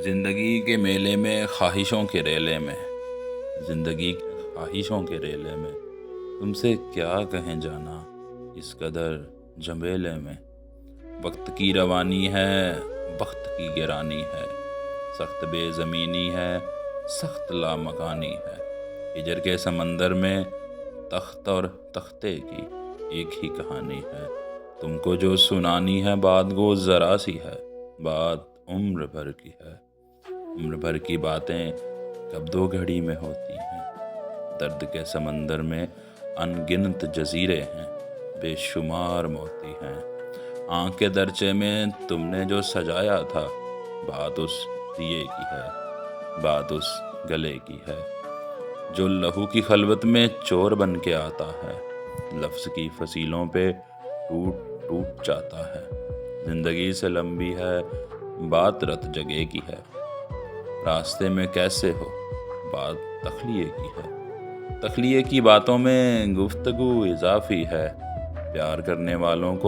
زندگی کے میلے میں خواہشوں کے ریلے میں، زندگی کے خواہشوں کے ریلے میں تم سے کیا کہیں جانا اس قدر جھمیلے میں۔ وقت کی روانی ہے، وقت کی گرانی ہے، سخت بے زمینی ہے، سخت لامکانی ہے۔ ہجر کے سمندر میں تخت اور تختے کی ایک ہی کہانی ہے۔ تم کو جو سنانی ہے بات وہ ذرا سی ہے، بات عمر بھر کی ہے۔ عمر بھر کی باتیں کب دو گھڑی میں ہوتی ہیں۔ درد کے سمندر میں ان گنت جزیرے ہیں، بے شمار موتی ہیں۔ آنکھ کے درچے میں تم نے جو سجایا تھا، بات اس دیے کی ہے، بات اس گلے کی ہے۔ جو لہو کی خلوت میں چور بن کے آتا ہے، لفظ کی فصیلوں پہ ٹوٹ ٹوٹ جاتا ہے۔ زندگی سے لمبی ہے بات رت جگہ کی ہے، راستے میں کیسے ہو بات تخلیے کی ہے۔ تخلیے کی باتوں میں گفتگو اضافی ہے، پیار کرنے والوں کو